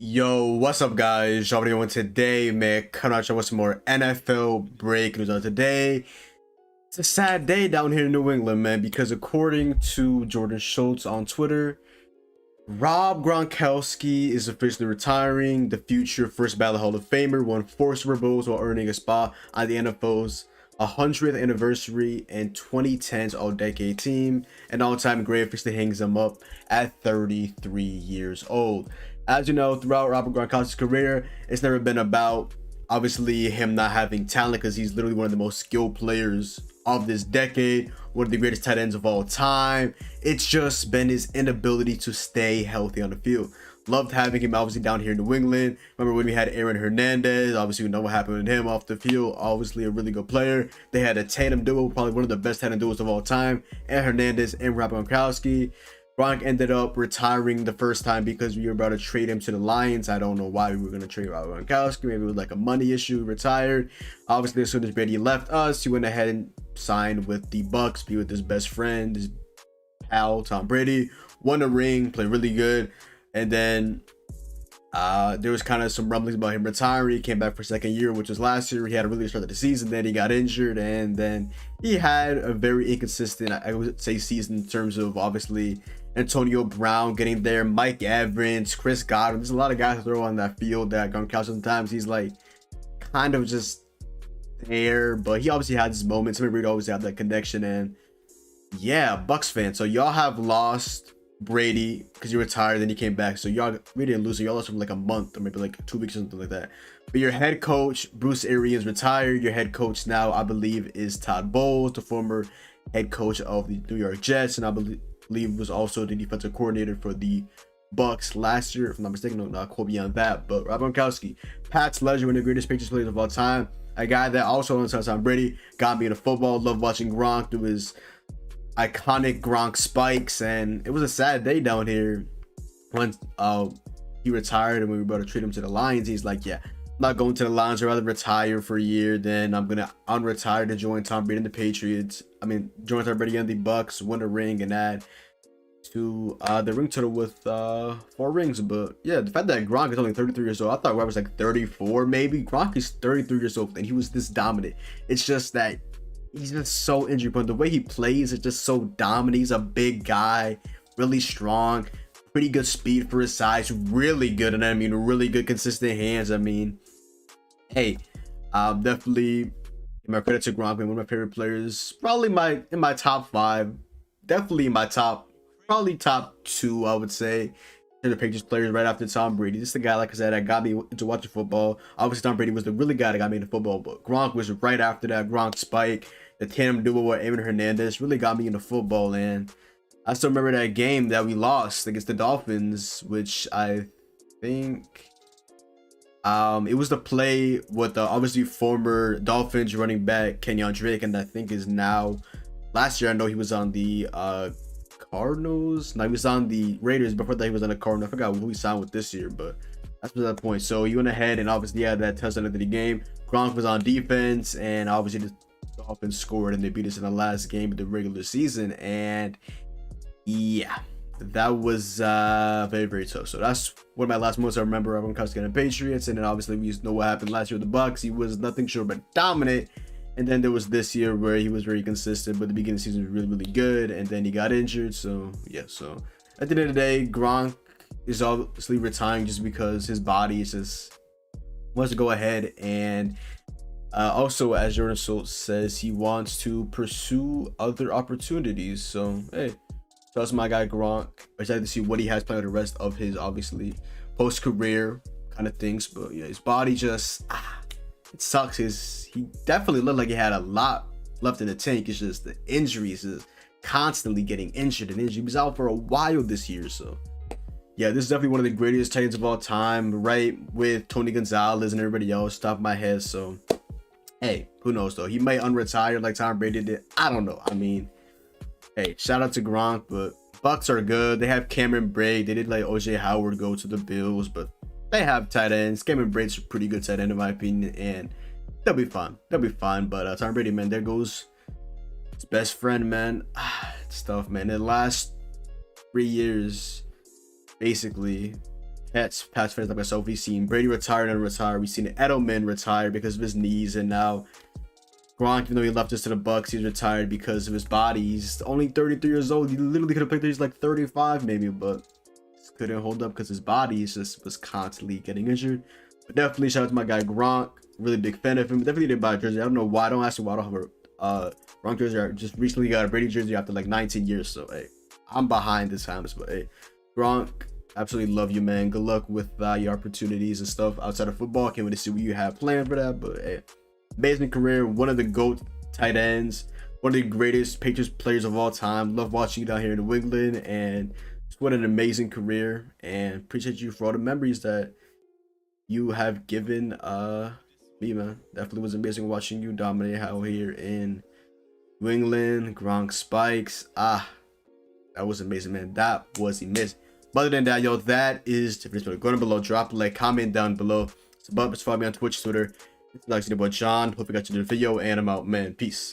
Yo, what's up, guys? Y'all doing today, man? Coming out with some more NFL break news on today. It's a sad day down here in New England, man, because according to Jordan Schultz on Twitter, Rob Gronkowski is officially retiring. The future first ballot Hall of Famer won 4 Super Bowls while earning a spot on the NFL's 100th anniversary and 2010s All-Decade team. An all-time great officially hangs him up at 33 years old. As you know, throughout Robert Gronkowski's career, it's never been about obviously him not having talent, because he's literally one of the most skilled players of this decade, one of the greatest tight ends of all time. It's just been his inability to stay healthy on the field. Loved having him obviously down here in New England. Remember when we had Aaron Hernandez? Obviously we know what happened with him off the field. Obviously a really good player. They had a tandem duo, probably one of the best tandem duos of all time, and Hernandez and Rob Gronkowski. Gronk ended up retiring the first time because we were about to trade him to the Lions. I don't know why we were going to trade Rob Gronkowski. Maybe it was like a money issue. Retired. Obviously, as soon as Brady left us, he went ahead and signed with the Bucks, be with his best friend, his pal, Tom Brady. Won a ring, played really good. And then there was kind of some rumblings about him retiring. He came back for second year, which was last year. He had a really good start of the season. Then he got injured, and then he had a very inconsistent, I would say, season in terms of obviously Antonio Brown getting there, Mike Evans, Chris Godwin. There's a lot of guys to throw on that field that Gronkowski sometimes he's like kind of just there, but he obviously had his moments. Remember, he'd always have that connection. And yeah, Bucks fan. So y'all have lost Brady because you retired, then he came back. So y'all really didn't lose. So y'all lost him like a month or maybe like 2 weeks or something like that. But your head coach, Bruce Arians, retired. Your head coach now, I believe, is Todd Bowles, the former head coach of the New York Jets, and I believe was also the defensive coordinator for the Bucks last year, if I'm not mistaken. No, not quote me on that. But Rob Gronkowski, Pat's legend, one of the greatest Patriots players of all time. A guy that also owns Tom Brady, got me into football. Loved watching Gronk do his iconic Gronk spikes, and it was a sad day down here when he retired, and we were about to trade him to the Lions. He's like, yeah, I'm not going to the Lions. I'd rather retire for a year, then I'm gonna unretire to join Tom Brady and the Patriots. I mean, join Tom Brady and the Bucks, win a ring, and add to the ring total with 4 rings. But yeah, the fact that Gronk is only 33 years old, I thought Gronk was like 34 maybe. Gronk is 33 years old, and he was this dominant. It's just that he's just so injury prone. The way he plays is just so dominant. He's a big guy, really strong, pretty good speed for his size, really good, and I mean really good consistent hands. I mean, hey, definitely my credit to Gronk, one of my favorite players, probably in my top 5, definitely in my probably top 2, I would say. The Patriots players right after Tom Brady. This is the guy, like I said, that got me into watching football. Obviously, Tom Brady was the really guy that got me into football, but Gronk was right after that. Gronk spike, the tandem duo with Aaron Hernandez really got me into football. And I still remember that game that we lost against the Dolphins, which I think it was the play with the obviously former Dolphins running back Kenyan Drake, and I think is now, last year I know he was on the Cardinals. No, he was on the Raiders. Before that, he was on the Cardinals. I forgot who he signed with this year, but that's that point. So he went ahead and obviously had that touchdown at the game. Gronk was on defense, and obviously the Dolphins scored, and they beat us in the last game of the regular season. And yeah, that was very, very tough. So that's one of my last moments I remember of Gronkowski getting Patriots. And then obviously we know what happened last year with the Bucks. He was nothing short but dominant. And then there was this year where he was very consistent, but the beginning of the season was really, really good. And then he got injured. So yeah, so at the end of the day, Gronk is obviously retiring just because his body is just wants to go ahead. And also, as Jordan Schultz says, he wants to pursue other opportunities. So hey, trust my guy Gronk. Excited to see what he has planned the rest of his obviously post-career kind of things. But yeah, his body just it sucks. He definitely looked like he had a lot left in the tank. It's just the injuries is constantly getting injured and injured. He was out for a while this year. So yeah, this is definitely one of the greatest Titans of all time, right with Tony Gonzalez and everybody else. Top of my head. So hey, who knows though? He might unretire like Tom Brady did. I don't know. I mean, hey, shout out to Gronk, but Bucks are good. They have Cameron Brate. They did let OJ Howard go to the Bills, but they have tight ends. Cameron Brate's a pretty good tight end in my opinion, and they'll be fine. They'll be fine. But Tom Brady, man, there goes his best friend, man. It's tough, man. In the last 3 years, basically, past fans like myself, we've seen Brady retire and retire. We've seen Edelman retire because of his knees, and now Gronk, even though he left us to the Bucks, he's retired because of his body. He's only 33 years old. He literally could have played till he's like 35 maybe, but just couldn't hold up because his body just was constantly getting injured. But definitely shout out to my guy Gronk. Really big fan of him. Definitely did buy a jersey. I don't know why. Don't ask me why I don't have a Gronk jersey. I just recently got a Brady jersey after like 19 years. So hey, I'm behind this times. But hey, Gronk, absolutely love you, man. Good luck with your opportunities and stuff outside of football. Can't wait to see what you have planned for that. But hey, amazing career. One of the GOAT tight ends. One of the greatest Patriots players of all time. Love watching you down here in New England. And just what an amazing career. And appreciate you for all the memories that you have given me, man. Definitely was amazing watching you dominate out here in New England. Gronk spikes. That was amazing, man. That was amazing. But other than that, yo, that is the video. Go down below, drop a like, comment down below. Subscribe me on Twitch, Twitter. It's like your boy John. Hope you got you the video, and I'm out, man. Peace.